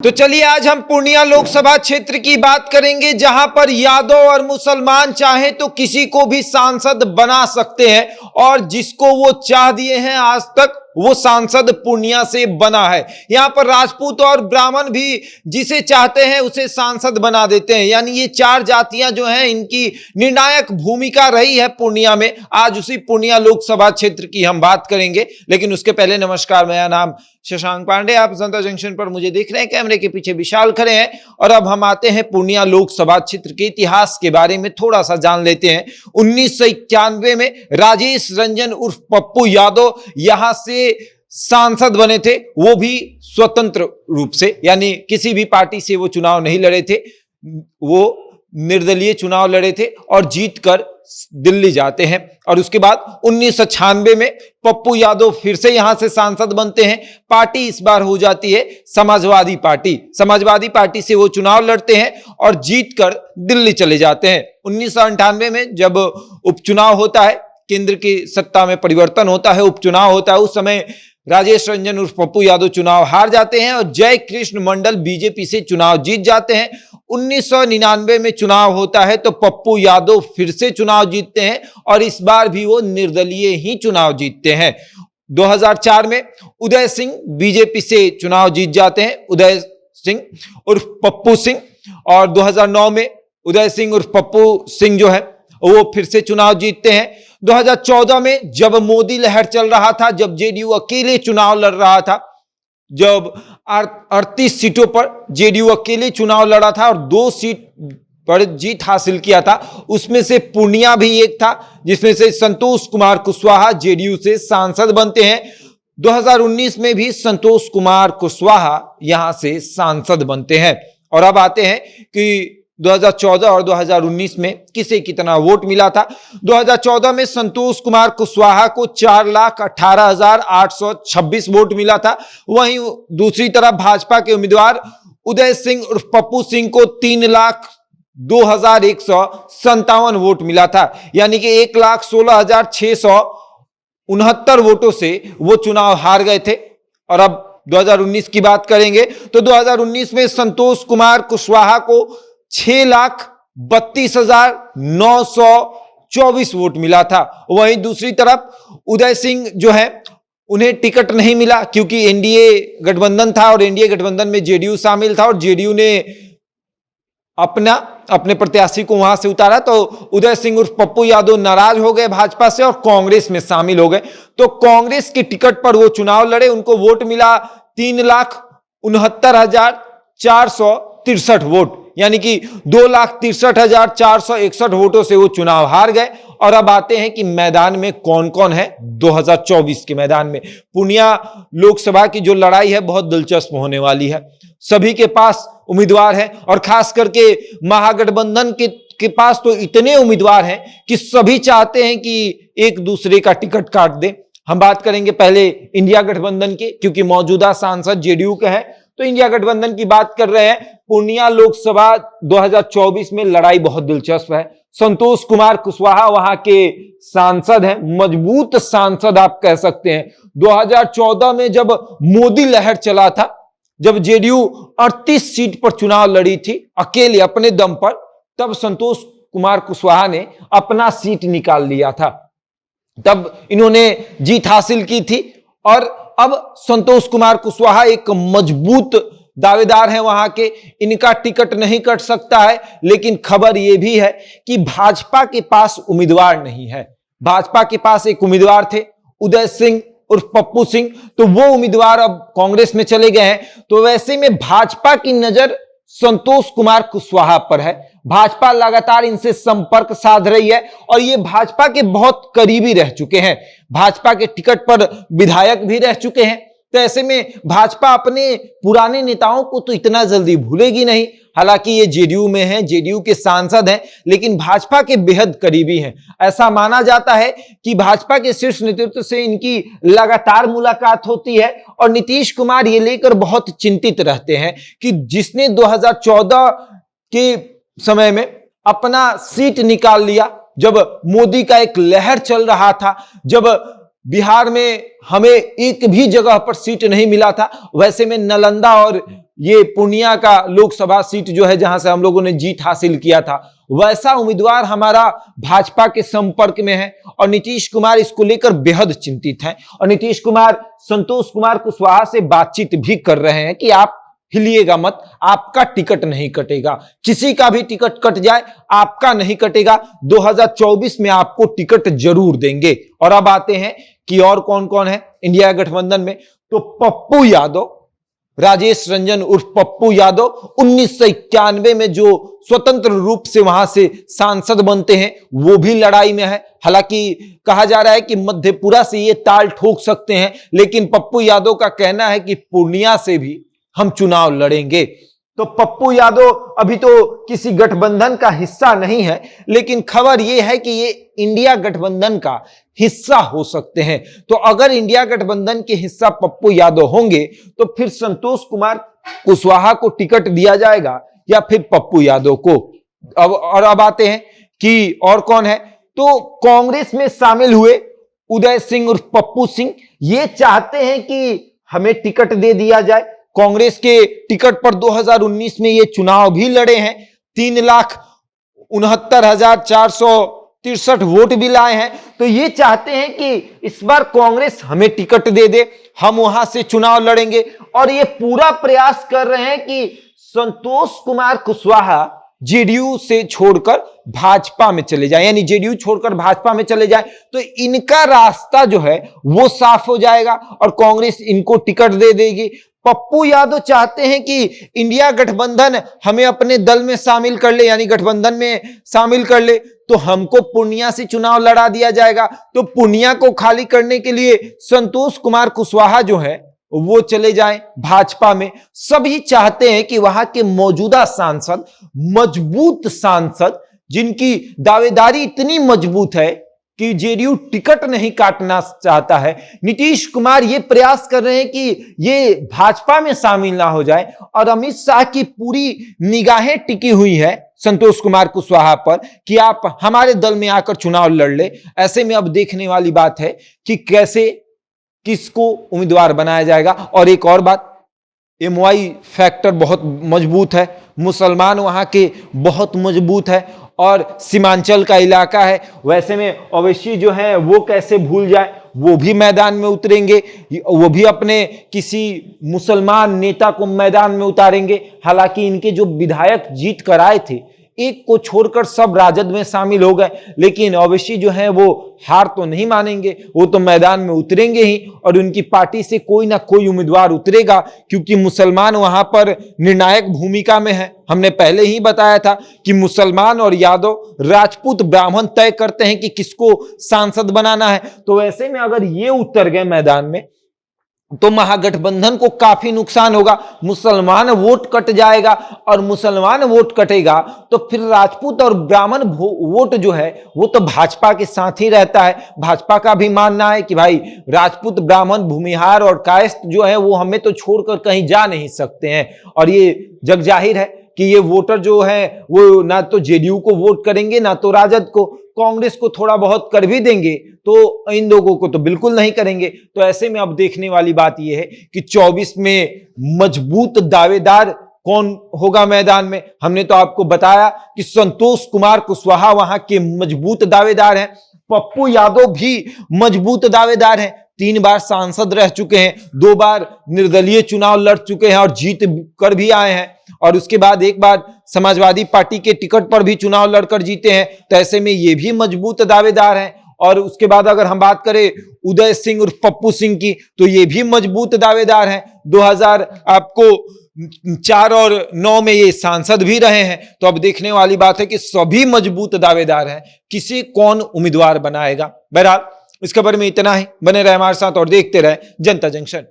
तो चलिए आज हम पूर्णिया लोकसभा क्षेत्र की बात करेंगे, जहां पर यादव और मुसलमान चाहे तो किसी को भी सांसद बना सकते हैं और जिसको वो चाह दिए हैं आज तक वो सांसद पूर्णिया से बना है। यहां पर राजपूत और ब्राह्मण भी जिसे चाहते हैं उसे सांसद बना देते हैं। यानी ये चार जातियां जो हैं इनकी निर्णायक भूमिका रही है पूर्णिया में। आज उसी पूर्णिया लोकसभा क्षेत्र की हम बात करेंगे, लेकिन उसके पहले नमस्कार, मेरा नाम शशांक पांडे, आप जनता जंक्शन पर मुझे देख रहे हैं, कैमरे के पीछे विशाल खड़े हैं। और अब हम आते हैं पूर्णिया लोकसभा क्षेत्र के इतिहास के बारे में थोड़ा सा जान लेते हैं। 1991 में राजेश रंजन उर्फ पप्पू यादव यहां से सांसद बने थे, वो भी स्वतंत्र रूप से, यानी किसी भी पार्टी से वो चुनाव नहीं लड़े थे, वो निर्दलीय चुनाव लड़े थे और जीतकर दिल्ली जाते हैं। और उसके बाद 1996 में पप्पू यादव फिर से यहां से सांसद बनते हैं। पार्टी इस बार हो जाती है समाजवादी पार्टी। समाजवादी पार्टी से वो चुनाव लड़ते हैं और जीतकर दिल्ली चले जाते हैं। 1998 में जब उपचुनाव होता है, केंद्र की सत्ता में परिवर्तन होता है, उपचुनाव होता है, उस समय राजेश रंजन उर्फ पप्पू यादव चुनाव हार जाते हैं और जय कृष्ण मंडल बीजेपी से चुनाव जीत जाते हैं। 1999 में चुनाव होता है तो पप्पू यादव फिर से चुनाव जीतते हैं और इस बार भी वो निर्दलीय ही चुनाव जीतते हैं। 2004 में उदय सिंह बीजेपी से चुनाव जीत जाते हैं, उदय सिंह उर्फ पप्पू सिंह। और 2009 में उदय सिंह उर्फ पप्पू सिंह जो है वो फिर से चुनाव जीतते हैं। 2014 में जब मोदी लहर चल रहा था, जब जेडीयू अकेले चुनाव लड़ रहा था, जब 38 सीटों पर जेडीयू अकेले चुनाव लड़ा था और 2 सीट पर जीत हासिल किया था, उसमें से पूर्णिया भी एक था, जिसमें से संतोष कुमार कुशवाहा जेडीयू से सांसद बनते हैं। 2019 में भी संतोष कुमार कुशवाहा यहां से सांसद बनते हैं। और अब आते हैं कि 2014 और 2019 में किसे कितना वोट मिला था। 2014 में संतोष कुमार कुशवाहा को 4,18,826 वोट मिला था। वहीं दूसरी तरफ भाजपा के उम्मीदवार उदय सिंह उर्फ पप्पू सिंह को 3,02,157 वोट मिला था। यानी कि 1,16,669 वोटों से वो चुनाव हार गए थे। और अब 2019 की बात करेंगे तो 2019 में संतोष कुमार कुशवाहा को 6,32,924 वोट मिला था। वहीं दूसरी तरफ उदय सिंह जो है उन्हें टिकट नहीं मिला, क्योंकि एनडीए गठबंधन था और एनडीए गठबंधन में जेडीयू शामिल था और जेडीयू ने अपने प्रत्याशी को वहां से उतारा, तो उदय सिंह उर्फ पप्पू यादव नाराज हो गए भाजपा से और कांग्रेस में शामिल हो गए। तो कांग्रेस के टिकट पर वो चुनाव लड़े, उनको वोट मिला 3,69,463 वोट, यानी कि 2,63,461 वोटों से वो चुनाव हार गए। और अब आते हैं कि मैदान में कौन कौन है 2024 के मैदान में। पूर्णिया लोकसभा की जो लड़ाई है बहुत दिलचस्प होने वाली है। सभी के पास उम्मीदवार है और खास करके महागठबंधन के पास तो इतने उम्मीदवार हैं कि सभी चाहते हैं कि एक दूसरे का टिकट काट दें। हम बात करेंगे पहले इंडिया गठबंधन के, क्योंकि मौजूदा सांसद जेडीयू के हैं, तो इंडिया गठबंधन की बात कर रहे हैं। पूर्णिया लोकसभा 2024 में लड़ाई बहुत दिलचस्प है। संतोष कुमार कुशवाहा वहां के सांसद हैं, मजबूत सांसद आप कह सकते हैं। 2014 में जब मोदी लहर चला था, जब जेडीयू 38 सीट पर चुनाव लड़ी थी अकेले अपने दम पर, तब संतोष कुमार कुशवाहा ने अपना सीट निकाल लिया था, तब इन्होंने जीत हासिल की थी। और अब संतोष कुमार कुशवाहा एक मजबूत दावेदार हैं वहां के, इनका टिकट नहीं कट सकता है। लेकिन खबर यह भी है कि भाजपा के पास उम्मीदवार नहीं है। भाजपा के पास एक उम्मीदवार थे उदय सिंह उर्फ पप्पू सिंह, तो वो उम्मीदवार अब कांग्रेस में चले गए हैं। तो वैसे में भाजपा की नजर संतोष कुमार कुशवाहा पर है। भाजपा लगातार इनसे संपर्क साध रही है और ये भाजपा के बहुत करीबी रह चुके हैं, भाजपा के टिकट पर विधायक भी रह चुके हैं। तो ऐसे में भाजपा अपने पुराने नेताओं को तो इतना जल्दी भूलेगी नहीं। हालांकि ये जेडीयू में हैं, जेडीयू के सांसद हैं, लेकिन भाजपा के बेहद करीबी हैं। ऐसा माना जाता है कि भाजपा के शीर्ष नेतृत्व से इनकी लगातार मुलाकात होती है और नीतीश कुमार ये लेकर बहुत चिंतित रहते हैं कि जिसने 2014 के समय में अपना सीट निकाल लिया, जब मोदी का एक लहर चल रहा था, जब बिहार में हमें एक भी जगह पर सीट नहीं मिला था, वैसे में नालंदा और ये पूर्णिया का लोकसभा सीट जो है जहां से हम लोगों ने जीत हासिल किया था, वैसा उम्मीदवार हमारा भाजपा के संपर्क में है और नीतीश कुमार इसको लेकर बेहद चिंतित हैं। और नीतीश कुमार संतोष कुमार कुशवाहा से बातचीत भी कर रहे हैं कि आप हिलिएगा मत, आपका टिकट नहीं कटेगा, किसी का भी टिकट कट जाए आपका नहीं कटेगा, 2024 में आपको टिकट जरूर देंगे। और अब आते हैं कि और कौन कौन है इंडिया गठबंधन में। तो पप्पू यादव, राजेश रंजन उर्फ पप्पू यादव 1991 में जो स्वतंत्र रूप से वहां से सांसद बनते हैं वो भी लड़ाई में है। हालांकि कहा जा रहा है कि मधेपुरा से ये ताल ठोक सकते हैं, लेकिन पप्पू यादव का कहना है कि पूर्णिया से भी हम चुनाव लड़ेंगे। तो पप्पू यादव अभी तो किसी गठबंधन का हिस्सा नहीं है, लेकिन खबर यह है कि ये इंडिया गठबंधन का हिस्सा हो सकते हैं। तो अगर इंडिया गठबंधन के हिस्सा पप्पू यादव होंगे तो फिर संतोष कुमार कुशवाहा को टिकट दिया जाएगा या फिर पप्पू यादव को। अब आते हैं कि और कौन है। तो कांग्रेस में शामिल हुए उदय सिंह उर्फ पप्पू सिंह ये चाहते हैं कि हमें टिकट दे दिया जाए। कांग्रेस के टिकट पर 2019 में ये चुनाव भी लड़े हैं, 3,69,463 वोट भी लाए हैं। तो ये चाहते हैं कि इस बार कांग्रेस हमें टिकट दे दे, हम वहां से चुनाव लड़ेंगे। और ये पूरा प्रयास कर रहे हैं कि संतोष कुमार कुशवाहा जेडीयू से छोड़कर भाजपा में चले जाए, यानी जेडीयू छोड़कर भाजपा में चले जाए तो इनका रास्ता जो है वो साफ हो जाएगा और कांग्रेस इनको टिकट दे देगी। पप्पू यादव चाहते हैं कि इंडिया गठबंधन हमें अपने दल में शामिल कर ले, यानी गठबंधन में शामिल कर ले तो हमको पूर्णिया से चुनाव लड़ा दिया जाएगा। तो पूर्णिया को खाली करने के लिए संतोष कुमार कुशवाहा जो है वो चले जाएं भाजपा में। सभी चाहते हैं कि वहां के मौजूदा सांसद, मजबूत सांसद जिनकी दावेदारी इतनी मजबूत है कि जेडीयू टिकट नहीं काटना चाहता है, नीतीश कुमार ये प्रयास कर रहे हैं कि ये भाजपा में शामिल ना हो जाए। और अमित शाह की पूरी निगाहें टिकी हुई है संतोष कुमार कुशवाहा पर कि आप हमारे दल में आकर चुनाव लड़ ले। ऐसे में अब देखने वाली बात है कि कैसे किसको उम्मीदवार बनाया जाएगा। और एक और बात, एमवाई फैक्टर बहुत मजबूत है, मुसलमान वहां के बहुत मजबूत है और सीमांचल का इलाका है। वैसे में ओवैसी जो है वो कैसे भूल जाए, वो भी मैदान में उतरेंगे, वो भी अपने किसी मुसलमान नेता को मैदान में उतारेंगे। हालांकि इनके जो विधायक जीत कर आए थे, एक को छोड़कर सब राजद में शामिल हो गए, लेकिन ओवैसी जो है वो हार तो नहीं मानेंगे, वो तो मैदान में उतरेंगे ही और उनकी पार्टी से कोई ना कोई उम्मीदवार उतरेगा, क्योंकि मुसलमान वहां पर निर्णायक भूमिका में है। हमने पहले ही बताया था कि मुसलमान और यादव, राजपूत, ब्राह्मण तय करते हैं कि किसको सांसद बनाना है। तो वैसे में अगर ये उतर गए मैदान में तो महागठबंधन को काफी नुकसान होगा, मुसलमान वोट कट जाएगा और मुसलमान वोट कटेगा तो फिर राजपूत और ब्राह्मण वोट जो है वो तो भाजपा के साथ ही रहता है। भाजपा का भी मानना है कि भाई राजपूत, ब्राह्मण, भूमिहार और कायस्थ जो है वो हमें तो छोड़कर कहीं जा नहीं सकते हैं। और ये जग जाहिर है कि ये वोटर जो है वो ना तो जेडीयू को वोट करेंगे ना तो राजद को, कांग्रेस को थोड़ा बहुत कर भी देंगे तो इन लोगों को तो बिल्कुल नहीं करेंगे। तो ऐसे में अब देखने वाली बात यह है कि 24 में मजबूत दावेदार कौन होगा मैदान में। हमने तो आपको बताया कि संतोष कुमार कुशवाहा वहां के मजबूत दावेदार हैं, पप्पू यादव भी मजबूत दावेदार हैं, 3 बार सांसद रह चुके हैं, 2 बार निर्दलीय चुनाव लड़ चुके हैं और जीत कर भी आए हैं, और उसके बाद एक बार समाजवादी पार्टी के टिकट पर भी चुनाव लड़कर जीते हैं। तो ऐसे में ये भी मजबूत दावेदार हैं। और उसके बाद अगर हम बात करें उदय सिंह और पप्पू सिंह की तो ये भी मजबूत दावेदार हैं, 2004 और 9 में ये सांसद भी रहे हैं। तो अब देखने वाली बात है कि सभी मजबूत दावेदार हैं, किसी कौन उम्मीदवार बनाएगा। बहरहाल इस खबर में इतना ही, बने रहे हमारे साथ और देखते रहे जनता जंक्शन।